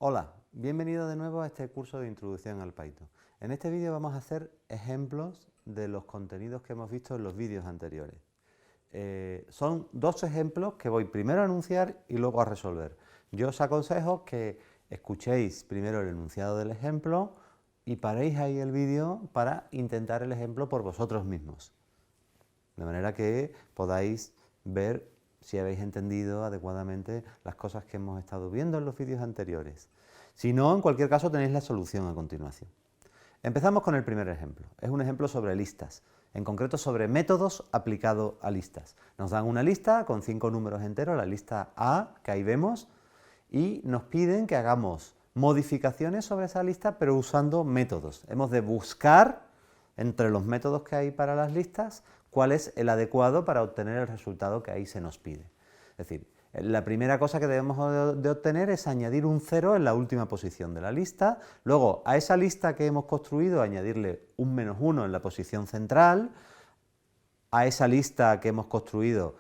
Hola, bienvenido de nuevo a este curso de Introducción al Python. En este vídeo vamos a hacer ejemplos de los contenidos que hemos visto en los vídeos anteriores. Son dos ejemplos que voy primero a enunciar y luego a resolver. Yo os aconsejo que escuchéis primero el enunciado del ejemplo y paréis ahí el vídeo para intentar el ejemplo por vosotros mismos. De manera que podáis ver si habéis entendido adecuadamente las cosas que hemos estado viendo en los vídeos anteriores. Si no, en cualquier caso tenéis la solución a continuación. Empezamos con el primer ejemplo. Es un ejemplo sobre listas, en concreto sobre métodos aplicados a listas. Nos dan una lista con 5 números enteros, la lista A, que ahí vemos, y nos piden que hagamos modificaciones sobre esa lista, pero usando métodos. Hemos de buscar entre los métodos que hay para las listas cuál es el adecuado para obtener el resultado que ahí se nos pide. Es decir, la primera cosa que debemos de obtener es añadir un 0 en la última posición de la lista, luego a esa lista que hemos construido añadirle un -1 en la posición central, a esa lista que hemos construido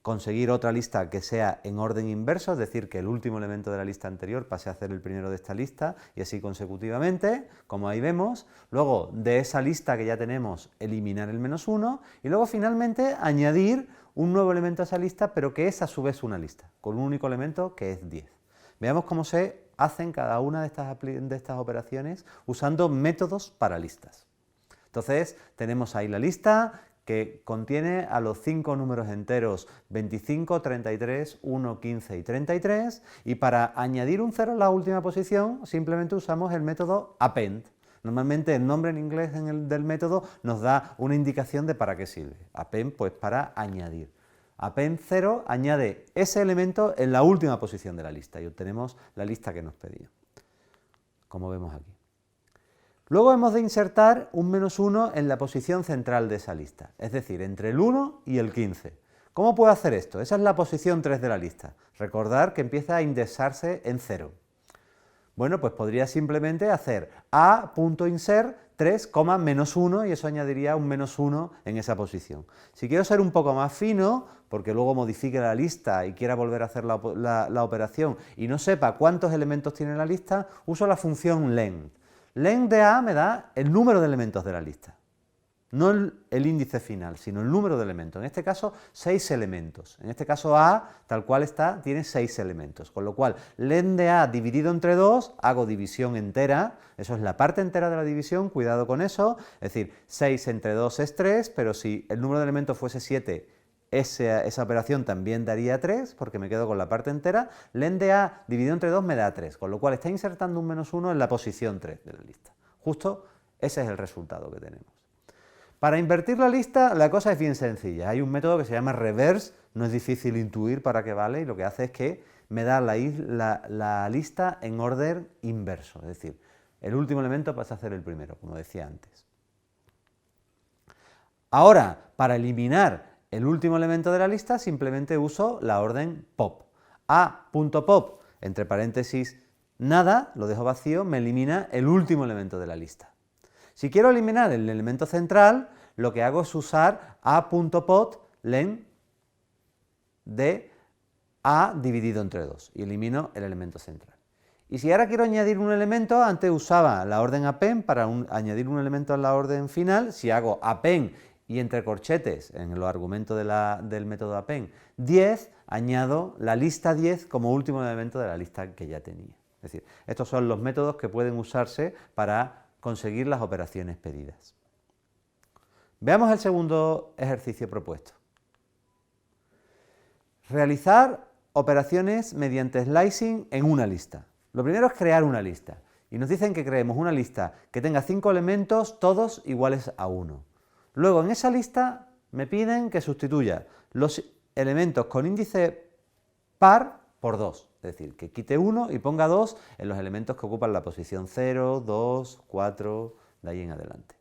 conseguir otra lista que sea en orden inverso, es decir, que el último elemento de la lista anterior pase a ser el primero de esta lista y así consecutivamente, como ahí vemos. Luego, de esa lista que ya tenemos, eliminar el -1 y luego finalmente añadir un nuevo elemento a esa lista, pero que es a su vez una lista, con un único elemento que es 10. Veamos cómo se hacen cada una de estas operaciones usando métodos para listas. Entonces, tenemos ahí la lista que contiene a los 5 números enteros 25, 33, 1, 15 y 33, y para añadir un 0 en la última posición simplemente usamos el método append. Normalmente el nombre en inglés del método nos da una indicación de para qué sirve. Append, pues para añadir. Append 0 añade ese elemento en la última posición de la lista y obtenemos la lista que nos pedía, como vemos aquí. Luego hemos de insertar un -1 en la posición central de esa lista, es decir, entre el 1 y el 15. ¿Cómo puedo hacer esto? Esa es la posición 3 de la lista. Recordar que empieza a indexarse en 0. Bueno, pues podría simplemente hacer a.insert 3, -1 y eso añadiría un -1 en esa posición. Si quiero ser un poco más fino, porque luego modifique la lista y quiera volver a hacer la operación y no sepa cuántos elementos tiene la lista, uso la función len. Len de A me da el número de elementos de la lista, no el índice final, sino el número de elementos. En este caso, 6 elementos. En este caso, A, tal cual está, tiene 6 elementos. Con lo cual, len de A dividido entre 2, hago división entera, eso es la parte entera de la división, cuidado con eso. Es decir, 6 entre 2 es 3, pero si el número de elementos fuese 7, esa operación también daría 3, porque me quedo con la parte entera. Len de A dividido entre 2 me da 3, con lo cual está insertando un -1 en la posición 3 de la lista. Justo ese es el resultado que tenemos. Para invertir la lista, la cosa es bien sencilla. Hay un método que se llama reverse, no es difícil intuir para qué vale, y lo que hace es que me da la lista en orden inverso, es decir, el último elemento pasa a ser el primero, como decía antes. Ahora, para eliminar el último elemento de la lista, simplemente uso la orden pop. A.pop, entre paréntesis, nada, lo dejo vacío, me elimina el último elemento de la lista. Si quiero eliminar el elemento central, lo que hago es usar a.pot len de A dividido entre 2 y elimino el elemento central. Y si ahora quiero añadir un elemento, antes usaba la orden append para añadir un elemento en la orden final. Si hago append y entre corchetes, en los argumentos del método append, 10, añado la lista 10 como último elemento de la lista que ya tenía. Es decir, estos son los métodos que pueden usarse para conseguir las operaciones pedidas. Veamos el segundo ejercicio propuesto. Realizar operaciones mediante slicing en una lista. Lo primero es crear una lista. Y nos dicen que creemos una lista que tenga 5 elementos, todos iguales a 1. Luego, en esa lista me piden que sustituya los elementos con índice par por 2. Es decir, que quite 1 y ponga 2 en los elementos que ocupan la posición 0, 2, 4, de ahí en adelante.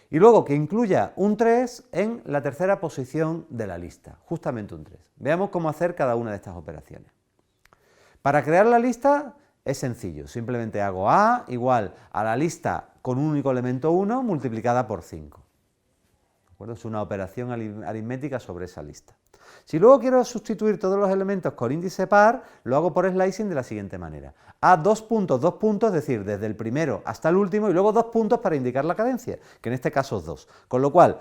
Y luego que incluya un 3 en la tercera posición de la lista, justamente un 3. Veamos cómo hacer cada una de estas operaciones. Para crear la lista es sencillo, simplemente hago A igual a la lista con un único elemento 1 multiplicada por 5. ¿De acuerdo? Es una operación aritmética sobre esa lista. Si luego quiero sustituir todos los elementos con índice par, lo hago por slicing de la siguiente manera. A 2 puntos, es decir, desde el primero hasta el último, y luego 2 puntos para indicar la cadencia, que en este caso es 2. Con lo cual,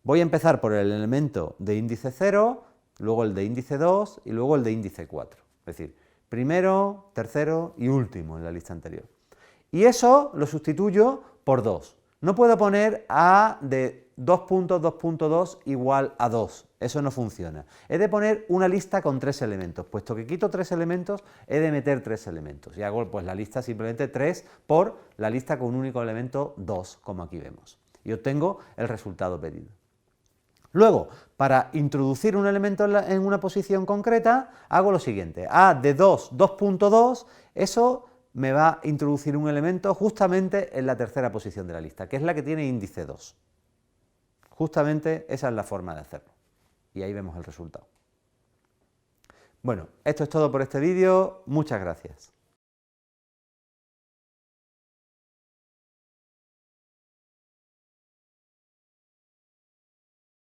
voy a empezar por el elemento de índice 0, luego el de índice 2 y luego el de índice 4. Es decir, primero, tercero y último en la lista anterior. Y eso lo sustituyo por 2. No puedo poner A de 2.2.2 igual a 2. Eso no funciona. He de poner una lista con 3 elementos. Puesto que quito 3 elementos, he de meter 3 elementos. Y hago pues la lista simplemente 3 por la lista con un único elemento 2, como aquí vemos. Y obtengo el resultado pedido. Luego, para introducir un elemento en una posición concreta, hago lo siguiente. A de 2, 2.2, eso me va a introducir un elemento justamente en la tercera posición de la lista, que es la que tiene índice 2. Justamente esa es la forma de hacerlo. Y ahí vemos el resultado. Bueno, esto es todo por este vídeo. Muchas gracias.